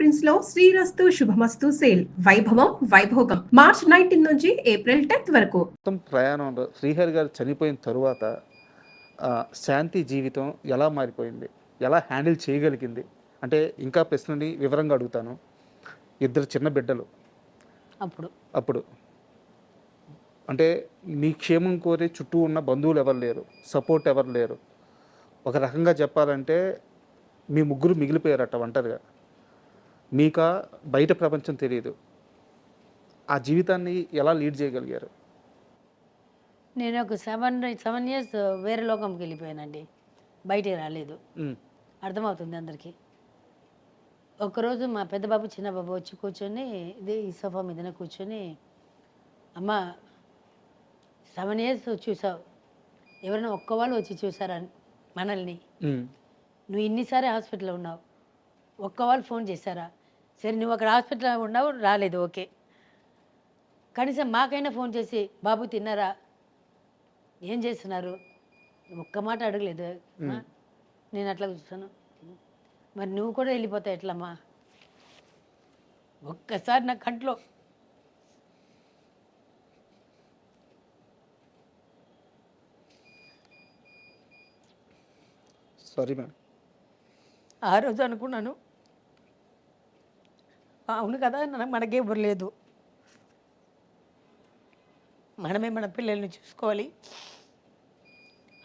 Prints లో శ్రీరస్తు శుభమస్తు sale వైభవం Vaibhogam March 19 నుంచి ఏప్రిల్ 10th వరకు. మొత్తం ప్రయాణంలో శ్రీహరి గారు చనిపోయిన తరువాత శాంతి జీవితం ఎలా మారిపోయింది, ఎలా హ్యాండిల్ చేయగలిగింది అంటే ఇంకా ప్రశ్నని వివరంగా అడుగుతాను. ఇద్దరు చిన్న బిడ్డలు అప్పుడు అంటే మీ క్షేమం కోరే చుట్టూ ఉన్న బంధువులు ఎవరు లేరు, సపోర్ట్ ఎవరు లేరు. ఒక రకంగా చెప్పాలంటే మీ ముగ్గురు మిగిలిపోయారట ఒంటరిగా. మీకా బయట ప్రపంచం తెలియదు. ఆ జీవితాన్ని ఎలా లీడ్ చేయగలిగారు? నేను ఒక 7 years వేరే లోకంకి వెళ్ళిపోయానండి. బయటికి రాలేదు. అర్థమవుతుంది అందరికీ. ఒకరోజు మా పెద్ద బాబు చిన్న బాబు వచ్చి కూర్చొని ఈ సోఫా మీదనే కూర్చొని, అమ్మ 7 years చూసావు, ఎవరైనా ఒక్క వాళ్ళు వచ్చి చూసారా మనల్ని? నువ్వు ఇన్నిసారి హాస్పిటల్లో ఉన్నావు, ఒక్క వాళ్ళు ఫోన్ చేశారా? సరే నువ్వు అక్కడ హాస్పిటల్లో ఉన్నావు, రాలేదు, ఓకే, కనీసం మాకైనా ఫోన్ చేసి బాబు తిన్నారా, ఏం చేస్తున్నారు, ఒక్క మాట అడగలేదు. నేను అట్లా చూస్తాను, మరి నువ్వు కూడా వెళ్ళిపోతావు ఎట్లమ్మా? ఒక్కసారి నా కంట్లో సారీ మేడం, ఆ రోజు అనుకున్నాను, అవును కదా, మనకే ఎవరు లేదు, మనమే మన పిల్లల్ని చూసుకోవాలి.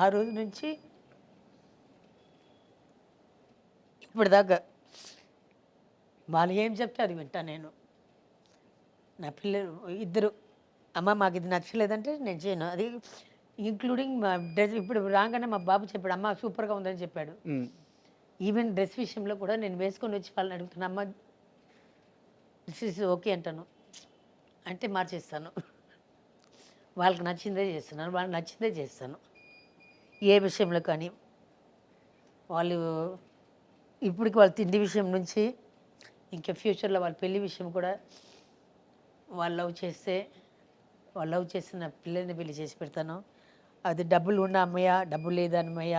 ఆ రోజు నుంచి ఇప్పటిదాకా వాళ్ళు ఏం చెప్తే అది వింటా నేను. నా పిల్లలు ఇద్దరు, అమ్మ మాకు ఇది నచ్చలేదంటే నేను చేయను, అది ఇంక్లూడింగ్ మా డ్రెస్. ఇప్పుడు రాగానే మా బాబు చెప్పాడు, అమ్మ సూపర్గా ఉందని చెప్పాడు. ఈవెన్ డ్రెస్ విషయంలో కూడా నేను వేసుకొని వచ్చి వాళ్ళని అడుగుతాను, అమ్మ దిస్ ఇస్ ఓకే అంటాను, అంటే మార్చేస్తాను. వాళ్ళకి నచ్చిందే చేస్తున్నాను, వాళ్ళకి నచ్చిందే చేస్తాను. ఏ విషయంలో కానీ వాళ్ళు ఇప్పటికి వాళ్ళ తిండి విషయం నుంచి ఇంకా ఫ్యూచర్లో వాళ్ళ పెళ్లి విషయం కూడా, వాళ్ళు లవ్ చేసిన పిల్లల్ని పెళ్లి చేసి పెడతాను. అది డబ్బులు ఉన్న అమ్మయ్య, డబ్బులు లేదా అమ్మయ్య,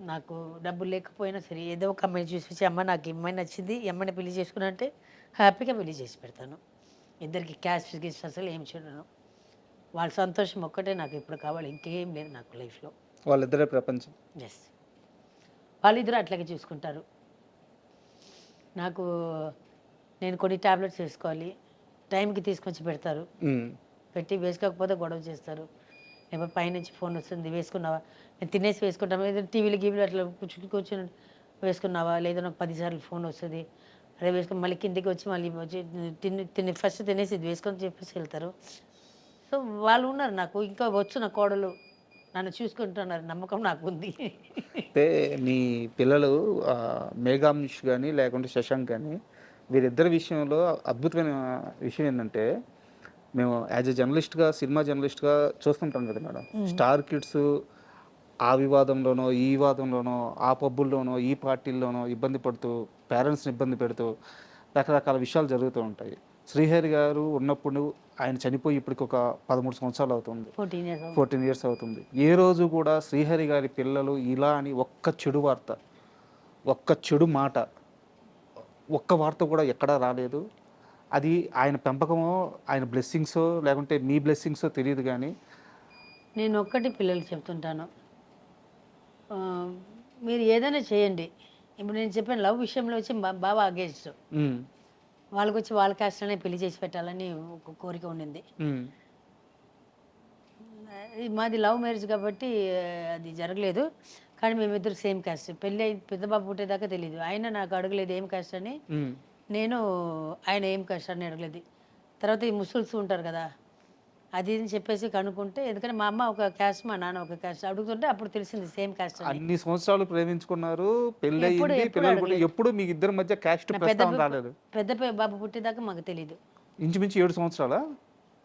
నాకు డబ్బులు లేకపోయినా సరే ఏదో ఒక అమ్మాయిని చూసి, అమ్మ నాకు ఈ అమ్మాయి నచ్చింది, ఈ అమ్మాయిని పెళ్లి చేసుకున్నా అంటే హ్యాపీగా పెళ్లి చేసి పెడతాను. ఇద్దరికి క్యాష్ గిఫ్ట్స్ అసలు ఏం చూడను. వాళ్ళ సంతోషం ఒక్కటే నాకు ఇప్పుడు కావాలి, ఇంకేం లేదు నాకు లైఫ్లో. వాళ్ళిద్దరే ప్రపంచం. ఎస్, వాళ్ళిద్దరూ అట్లాగే చూసుకుంటారు. నాకు నేను కొన్ని ట్యాబ్లెట్స్ వేసుకోవాలి, టైంకి తీసుకొచ్చి పెడతారు, పెట్టి వేసుకోకపోతే గొడవ చేస్తారు. లేకపోతే పైనుంచి ఫోన్ వస్తుంది, వేసుకున్నావా, నేను తినేసి వేసుకుంటాను, ఏదైనా టీవీలు గీవీలు అట్లా కూర్చొని వేసుకున్నావా, లేదా నాకు 10 సార్లు ఫోన్ వస్తుంది, అదే వేసుకొని మళ్ళీ కిందికి వచ్చి మళ్ళీ వచ్చి ఫస్ట్ తినేసి ఇది వేసుకొని చెప్పేసి వెళ్తారు. సో వాళ్ళు ఉన్నారు నాకు, ఇంకా వచ్చిన కోడలు నన్ను చూసుకుంటున్నారు, నమ్మకం నాకు ఉంది. అంటే మీ పిల్లలు మేఘాంష్ కానీ లేకుంటే శశాంక్ కానీ, వీరిద్దరి విషయంలో అద్భుతమైన విషయం ఏంటంటే, మేము యాజ్ ఎ జర్నలిస్ట్గా, సినిమా జర్నలిస్ట్గా చూస్తుంటాం కదా మేడం, స్టార్ కిడ్స్ ఆ వివాదంలోనో ఈ వివాదంలోనో, ఆ పబ్బుల్లోనో ఈ పార్టీల్లోనో ఇబ్బంది పడుతూ, పేరెంట్స్ని ఇబ్బంది పెడుతూ రకరకాల విషయాలు జరుగుతూ ఉంటాయి. శ్రీహరి గారు ఉన్నప్పుడు, ఆయన చనిపోయి ఇప్పటికి ఒక 13 సంవత్సరాలు అవుతుంది, 14 years అవుతుంది. ఏ రోజు కూడా శ్రీహరి గారి పిల్లలు ఇలా అని ఒక్క చెడు వార్త, ఒక్క చెడు మాట, ఒక్క వార్త కూడా ఎక్కడా రాలేదు. అది ఆయన పెంపకమో, ఆయన బ్లెస్సింగ్సో, లేకుంటే మీ బ్లెస్సింగ్సో తెలియదు. కానీ నేను ఒక్కటి పిల్లలు చెప్తుంటాను, మీరు ఏదైనా చేయండి. ఇప్పుడు నేను చెప్పాను, లవ్ విషయంలో వచ్చి బాగా అగేన్స్ట్, వాళ్ళకి వచ్చి వాళ్ళ క్యాస్ట్లోనే పెళ్లి చేసి పెట్టాలని ఒక కోరిక ఉండింది. మాది లవ్ మ్యారేజ్ కాబట్టి అది జరగలేదు. కానీ మేమిద్దరు సేమ్ క్యాస్ట్. పెళ్ళి పెద్ద బాబు పుట్టేదాకా తెలియదు. ఆయన నాకు అడగలేదు ఏం క్యాస్ట్ అని, నేను ఆయన ఏం క్యాస్ట్ అని అడగలేదు. తర్వాత ఈ ముస్లిమ్స్ ఉంటారు కదా, అది అని చెప్పేసి కనుక్కుంటే, ఎందుకంటే మా అమ్మ ఒక క్యాస్ట్, మా నాన్న ఒక క్యాస్ట్, అడుగుతుంటే అప్పుడు తెలిసింది సేమ్ క్యాస్ట్. అన్ని సంవత్సరాలు ప్రేమించుకున్నారు, పెళ్ళి, ఎప్పుడు మీ ఇద్దరి మధ్య క్యాస్ట్ ప్రస్తావన రాలేదు. పెద్ద బాబు పుట్టేదాకా మాకు తెలియదు. ఇంచుమించు 7 సంవత్సరాలా?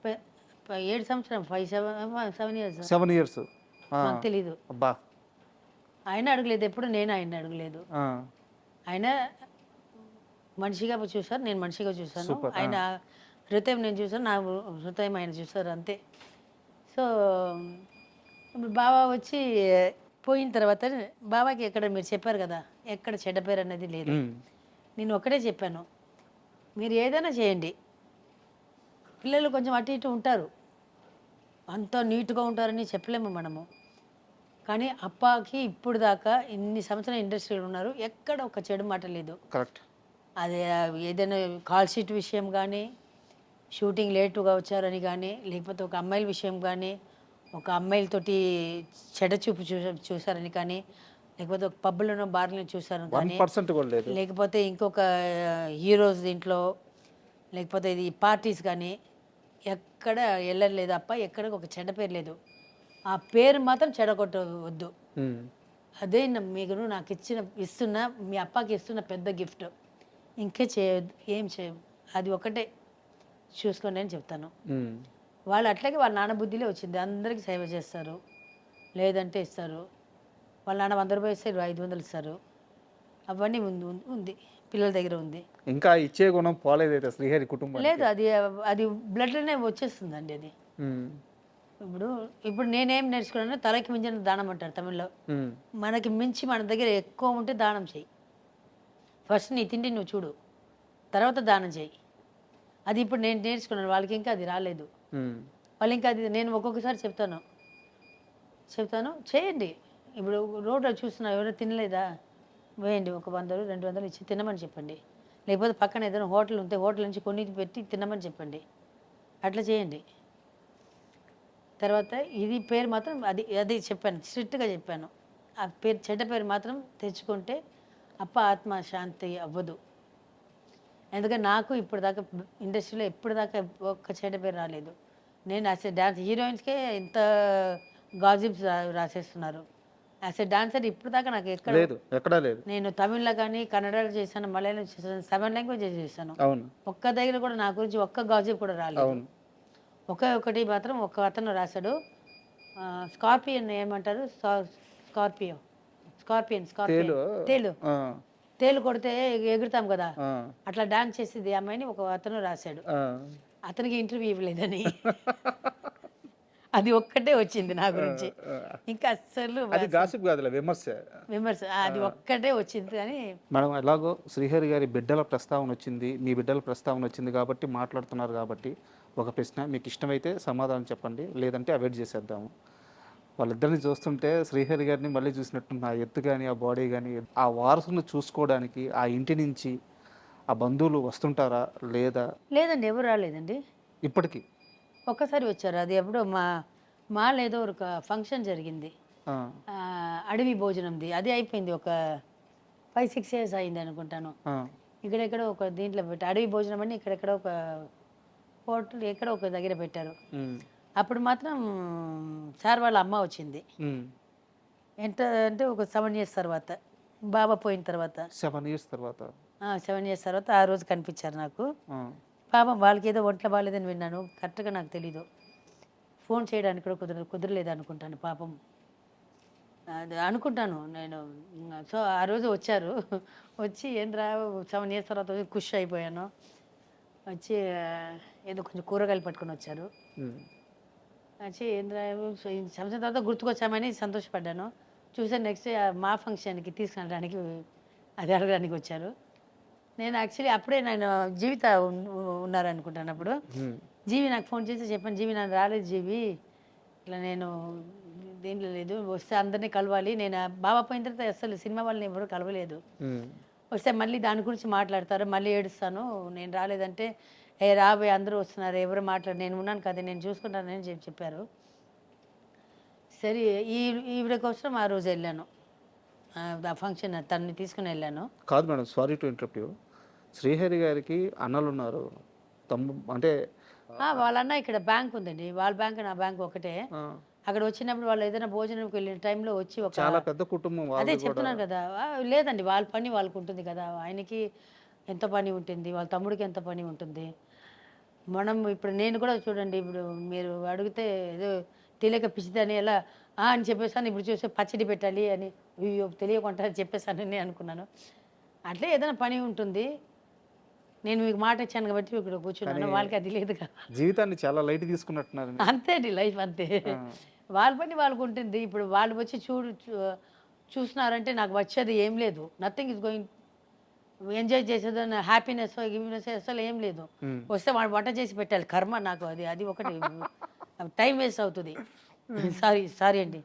7 సంవత్సరం 7 years మాకు తెలీదు. అబ్బా, ఆయన అడగలేదు ఎప్పుడు, నేను ఆయన అడగలేదు. ఆయన మనిషిగా చూసారు, నేను మనిషిగా చూసాను. ఆయన హృదయం నేను చూసాను, నా హృదయం ఆయన చూసారు, అంతే. సో ఇప్పుడు బావ వచ్చి పోయిన తర్వాత బాబాకి ఎక్కడ మీరు చెప్పారు కదా ఎక్కడ చెడ్డ పేరు అనేది లేదు. ఉమ్. నేను ఒకటే చెప్పాను, మీరు ఏదైనా చేయండి, పిల్లలు కొంచెం అటు ఇటు ఉంటారు, అంత నీట్గా ఉంటారని చెప్పలేము మనము. కానీ అప్పకి ఇప్పుడు దాకా ఇన్ని సంవత్సరాలు ఇండస్ట్రీలో ఉన్నారు, ఎక్కడ ఒక చెడు మాట లేదు. కరెక్ట్. అదే ఏదైనా కాల్ షీట్ విషయం కానీ, షూటింగ్ లేటుగా వచ్చారని కానీ, లేకపోతే ఒక అమ్మాయిల విషయం కానీ, ఒక అమ్మాయిలతోటి చెడ్డ చూపు చూసారని కానీ, లేకపోతే ఒక పబ్బులను బార్లను చూసారని కానీ, 1% కూడా లేదు. లేకపోతే ఇంకొక హీరోస్ దీంట్లో, లేకపోతే ఇది పార్టీస్ కానీ ఎక్కడ వెళ్ళలేదు అప్ప, ఎక్కడ ఒక చెడ్డ పేరు లేదు. ఆ పేరు మాత్రం చెడగొట్టవద్దు. ఉమ్. అదే మీకు నాకు ఇస్తున్న మీ అప్పకి ఇస్తున్న పెద్ద గిఫ్ట్. ఇంకే చేయొద్దు, ఏం చేయదు, అది ఒకటే చూసుకోండి అని చెప్తాను. ఉమ్. వాళ్ళు అట్లాగే వాళ్ళ నాన్న బుద్ధిలో వచ్చింది, అందరికీ సేవ చేస్తారు, లేదంటే ఇస్తారు. వాళ్ళ నాన్న 100 రూపాయలు ఇస్తే 500 ఇస్తారు. అవన్నీ ఉంది పిల్లల దగ్గర ఉంది. ఇంకా ఇచ్చే గుణం పోలేదైతే శ్రీహరి కుటుంబం. లేదు, అది అది బ్లడ్లోనే వచ్చేస్తుందండి అది. ఇప్పుడు నేనేం నేర్చుకున్నాను, తలకి మించిన దానం అంటారు తమిళ్లో. మనకి మించి మన దగ్గర ఎక్కువ ఉంటే దానం చేయి. ఫస్ట్ నీ తిండి నువ్వు చూడు, తర్వాత దానం చేయి. అది ఇప్పుడు నేను నేర్చుకున్నాను, వాళ్ళకి ఇంకా అది రాలేదు. వాళ్ళు ఇంకా అది నేను ఒక్కొక్కసారి చెప్తాను చేయండి. ఇప్పుడు రోడ్లో చూస్తున్నా ఎవరైనా తినలేదా, వేయండి, ఒక 100 200 ఇచ్చి తినమని చెప్పండి. లేకపోతే పక్కన ఏదైనా హోటల్ ఉంటే హోటల్ నుంచి కొన్ని పెట్టి తినమని చెప్పండి. అట్లా చేయండి. తర్వాత ఇది పేరు మాత్రం అది చెప్పాను, స్ట్రిక్ట్గా చెప్పాను. ఆ పేరు చెడ్డ పేరు మాత్రం తెచ్చుకుంటే అప్ప ఆత్మ శాంతి అవ్వదు. ఎందుకంటే నాకు ఇప్పుడు దాకా ఇండస్ట్రీలో ఎప్పుడు దాకా ఒక్క చెడ్డ పేరు రాలేదు. నేను యాజ్ ఎ డాన్స్ హీరోయిన్స్కే ఇంత గాజిప్స్ రాసేస్తున్నారు. యాజ్ ఎ డాన్సర్ ఇప్పుడు దాకా నాకు ఎక్కడా లేదు. నేను తమిళ్లో కానీ కన్నడలో చేశాను, మలయాళం చేశాను, 7 లాంగ్వేజెస్ చేశాను. ఒక్క దగ్గర కూడా నా గురించి ఒక్క గాజిప్ కూడా రాలేదు. ఒకటి మాత్రం ఒక అతను రాశాడు, స్కార్పియన్ ఏమంటారు, స్కార్పియన్ తేలు కొడితే ఎగురుతాం కదా, అట్లా డాన్స్ చేసేది అమ్మాయిని ఒక అతను రాశాడు. అతనికి ఇంటర్వ్యూ ఇవ్వలేదని అది ఒక్కటే వచ్చింది నా గురించి. ఇంకా అస్సలు విమర్శ అది ఒక్కటే వచ్చింది. అని మేడం, ఎలాగో శ్రీహరి గారి బిడ్డల ప్రస్తావన వచ్చింది, మీ బిడ్డల ప్రస్తావన వచ్చింది కాబట్టి మాట్లాడుతున్నారు కాబట్టి ఒక ప్రశ్న, మీకు ఇష్టమైతే సమాధానం చెప్పండి, లేదంటే అవాయిడ్ చేసేద్దాము. వాళ్ళిద్దరిని చూస్తుంటే శ్రీహరి గారిని మళ్ళీ చూసినట్టు ఆ ఎత్తు కానీ ఆ బాడీ కానీ, ఆ వారసును చూసుకోవడానికి ఆ ఇంటి నుంచి ఆ బంధువులు వస్తుంటారా లేదండి, ఎవరు రాలేదండి ఇప్పటికీ. ఒక్కసారి వచ్చారు, అది ఎప్పుడో మా లేదో ఒక ఫంక్షన్ జరిగింది, అడవి భోజనంది, అది అయిపోయింది, ఒక 5-6 years అయింది అనుకుంటాను. ఇక్కడెక్కడ ఒక దీంట్లో పెట్టి అడవి భోజనం అని ఇక్కడెక్కడ ఒక హోటల్ ఎక్కడ ఒక దగ్గర పెట్టారు. అప్పుడు మాత్రం సార్ వాళ్ళ అమ్మ వచ్చింది. ఎంత అంటే ఒక 7 years తర్వాత, బాబా పోయిన తర్వాత 7 years తర్వాత 7 years తర్వాత ఆ రోజు కనిపించారు నాకు. పాపం వాళ్ళకి ఏదో ఒంట్లో బాగాలేదని విన్నాను, కరెక్ట్గా నాకు తెలీదు. ఫోన్ చేయడానికి కూడా కుదరలేదు అనుకుంటాను పాపం, అది అనుకుంటాను నేను. సో ఆ రోజు వచ్చారు, వచ్చి ఏం రా 7 years తర్వాత ఖుషి అయిపోయాను. వచ్చి ఏదో కొంచెం కూరగాయలు పట్టుకొని వచ్చారు. వచ్చి ఏం రా సంవత్సరం తర్వాత గుర్తుకొచ్చామని సంతోషపడ్డాను. చూసాను నెక్స్ట్ మా ఫంక్షన్కి తీసుకెళ్ళడానికి అది అడగడానికి వచ్చారు. నేను యాక్చువల్లీ అప్పుడే నేను జీవిత ఉన్నారనుకుంటాను. అప్పుడు జీవి నాకు ఫోన్ చేసి చెప్పాను, జీవి నన్ను రాలేదు జీవి, ఇట్లా నేను దీంట్లో లేదు, వస్తే అందరినీ కలవాలి. నేను బాబా పోయిన తర్వాత అసలు సినిమా వాళ్ళని ఎవరు కలవలేదు. వస్తే మళ్ళీ దాని గురించి మాట్లాడతారు, మళ్ళీ ఏడుస్తాను, నేను రాలేదంటే రాబోయే అందరూ వస్తున్నారు, ఎవరు మాట్లాడు, నేను ఉన్నాను కదా, నేను చూసుకుంటానని చెప్పారు. సరే ఈవిడ కోసం ఆ రోజు వెళ్ళాను, ఆ ఫంక్షన్ తనని తీసుకుని వెళ్ళాను. కాదు madam, sorry to interrupt you. Srihari గారికి అన్నలు ఉన్నారు, అంటే వాళ్ళ అన్న ఇక్కడ బ్యాంక్ ఉందండి, వాళ్ళ బ్యాంక్ నా బ్యాంక్ ఒకటే. అక్కడ వచ్చినప్పుడు వాళ్ళు ఏదైనా భోజనంకి వెళ్ళిన టైంలో వచ్చి ఒక చాలా పెద్ద కుటుంబం, అదే చెప్తున్నాను కదా. లేదండి, వాళ్ళ పని వాళ్ళకు ఉంటుంది కదా, ఆయనకి ఎంత పని ఉంటుంది, వాళ్ళ తమ్ముడికి ఎంత పని ఉంటుంది. మనం ఇప్పుడు నేను కూడా చూడండి, ఇప్పుడు మీరు అడిగితే ఏదో తెలియక పిచ్చిదని ఎలా అని చెప్పేసాను. ఇప్పుడు చూస్తే పచ్చడి పెట్టాలి అని అయ్యో తెలియకుండా చెప్పేసానని అనుకున్నాను. అట్లే ఏదైనా పని ఉంటుంది. నేను మీకు మాట ఇచ్చాను కాబట్టి ఇక్కడ కూర్చున్నాను, వాళ్ళకి అది లేదు కదా. జీవితాన్ని చాలా లైట్ తీసుకున్నట్టున్నారు. అంతే అండి, లైఫ్ అంతే. వాళ్ళ పని వాళ్ళకు ఉంటుంది. ఇప్పుడు వాళ్ళు వచ్చి చూస్తున్నారంటే నాకు వచ్చేది ఏం లేదు, నథింగ్ ఇస్ గోయింగ్, ఎంజాయ్ చేసేదని హ్యాపీనెస్ గివ్నెస్ అసలు ఏం లేదు. వస్తే వాడు వంట చేసి పెట్టాలి, కర్మ నాకు అది అది ఒకటి టైం వేస్ట్ అవుతుంది. సారీ అండి.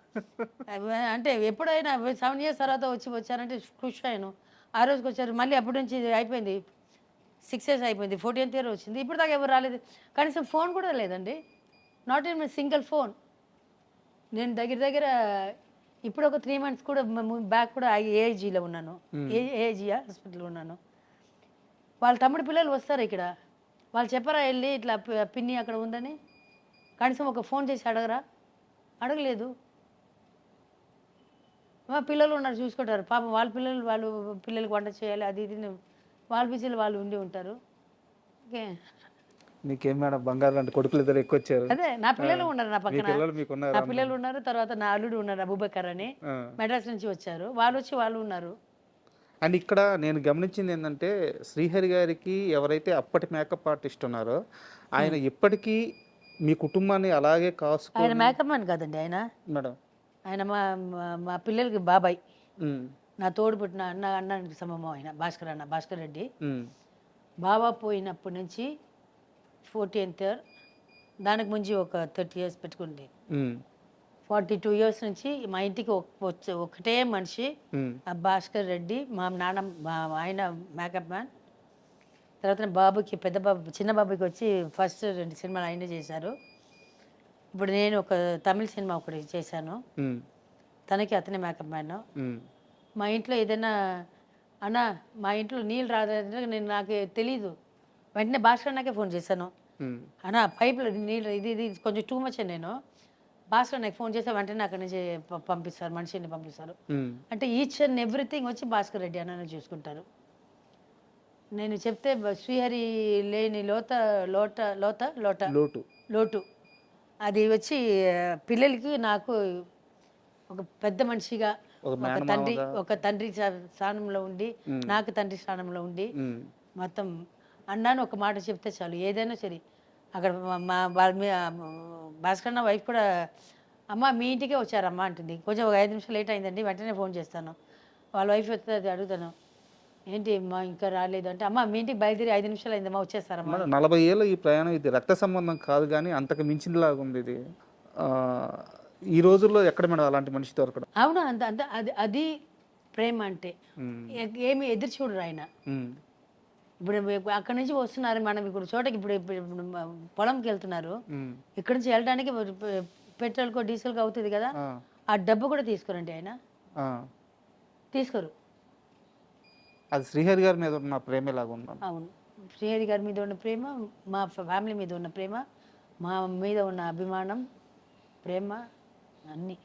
అంటే ఎప్పుడైనా 7 years తర్వాత వచ్చారంటే ఖుషి అయ్యాను. ఆ రోజుకి వచ్చారు, మళ్ళీ అప్పటి నుంచి అయిపోయింది, 6 years అయిపోయింది, 14th year వచ్చింది, ఇప్పుడు దాకా ఎవరు రాలేదు. కనీసం ఫోన్ కూడా లేదండి, నాట్ ఇన్ సింగిల్ ఫోన్. నేను దగ్గర ఇప్పుడు ఒక 3 months కూడా బ్యాక్ కూడా ఏఐజీలో ఉన్నాను, ఏఐజీ హాస్పిటల్లో ఉన్నాను. వాళ్ళ తమ్ముడు పిల్లలు వస్తారు ఇక్కడ, వాళ్ళు చెప్పరా వెళ్ళి ఇట్లా పిన్ని అక్కడ ఉందని, కనీసం ఒక ఫోన్ చేసి అడగలేదు. మా పిల్లలు ఉన్నారు చూసుకుంటారు పాపం, వాళ్ళ పిల్లలకి వంట చేయాలి అది ఇది, వాళ్ళ బిజీలు వాళ్ళు ఉండి ఉంటారు. ఓకే, మీకేం మేడం బంగారు లాంటి కొడుకులు ఇద్దరు ఎక్కువ వచ్చారు. అదే నా పిల్లలు ఉన్నారు నా పక్కన, మీకున్నారు నా పిల్లలు ఉన్నారు, తర్వాత నా అల్లుడు ఉన్నారు అబూబకర్ అని, మెడ్రాస్ నుంచి వచ్చారు, వాళ్ళు ఉన్నారు. అండ్ ఇక్కడ నేను గమనించింది ఏంటంటే శ్రీహరి గారికి ఎవరైతే అప్పటి మేకప్ ఆర్టిస్ట్ ఉన్నారో ఆయన ఇప్పటికీ మీ కుటుంబాన్ని అలాగే కాసు. ఆయన మేకప్ మ్యాన్ కాదండి, మేడం ఆయన మా పిల్లలకి బాబాయ్, నా తోడు పుట్టిన అన్నానికి సమమం ఆయన భాస్కర్ రెడ్డి. బాబా పోయినప్పటి నుంచి 14th year, దానికి ముందు ఒక 30 years పెట్టుకుంది, 42 years నుంచి మా ఇంటికి ఒకటే మనిషి ఆ భాస్కర్ రెడ్డి, మా నాన్న ఆయన మేకప్ మ్యాన్. తర్వాత బాబుకి చిన్న బాబుకి వచ్చి ఫస్ట్ 2 సినిమాలు ఆయనే చేశారు. ఇప్పుడు నేను ఒక తమిళ సినిమా ఒకటి చేశాను, తనకి అతనే మేకప్ మ్యాన్. మా ఇంట్లో ఏదైనా అన్నా మా ఇంట్లో నీళ్ళు రాదంటే నాకు తెలీదు, వెంటనే భాస్కర్ నాకే ఫోన్ చేశాను, అన్నా పైపులో నీళ్ళు ఇది కొంచెం టూ మచ్. నేను భాస్కర్ నాకు ఫోన్ చేస్తే వెంటనే అక్కడి నుంచి పంపిస్తారు, మనిషిని పంపిస్తారు. అంటే ఈచ్ అండ్ ఎవ్రీథింగ్ వచ్చి భాస్కర్ రెడ్డి అన్న చూసుకుంటారు. నేను చెప్తే శ్రీహరి లేని లోటు అది వచ్చి పిల్లలకి నాకు ఒక పెద్ద మనిషిగా ఒక తండ్రి స్థానంలో ఉండి, నాకు తండ్రి స్థానంలో ఉండి, మొత్తం అన్నాను ఒక మాట చెప్తే చాలు ఏదైనా సరే. అక్కడ భాస్కర్ నా వైఫ్ కూడా అమ్మ మీ ఇంటికే వచ్చారమ్మా అంటుంది, కొంచెం ఒక 5 నిమిషాలు లేట్ అయిందండి, వెంటనే ఫోన్ చేస్తాను. వాళ్ళ వైఫ్ వస్తే అడుగుతాను, ఏంటి అమ్మా ఇంకా రాలేదు అంటే, అమ్మ మీ ఇంటికి బయలుదేరి 5 నిమిషాలు అయిందమ్మా వచ్చేస్తారమ్మా. 40 ఏళ్ళ ఈ ప్రయాణం, ఇది రక్త సంబంధం కాదు కానీ అంతకు మించిందిలాగా ఉంది ఇది. ఈ రోజుల్లో ఎక్కడ మేడం అలాంటి మనిషి దొరకడం? అవును, అంత అది ప్రేమ అంటే. ఏమి ఎదురు చూడరు ఆయన. ఇప్పుడు అక్కడి నుంచి వస్తున్నారు, మనం ఇప్పుడు చోటకి ఇప్పుడు పొలంకి వెళ్తున్నారు, ఇక్కడ నుంచి వెళ్ళడానికి పెట్రోల్కో డీజిల్కో అవుతుంది కదా, ఆ డబ్బు కూడా తీసుకోరండి ఆయన, తీసుకోరు. అది శ్రీహరి గారి మీద ఉన్న ప్రేమ ఎలాగ ఉన్నాను. అవును, శ్రీహరి గారి మీద ఉన్న ప్రేమ, మా ఫ్యామిలీ మీద ఉన్న ప్రేమ, మా మీద ఉన్న అభిమానం, ప్రేమ అన్నీ.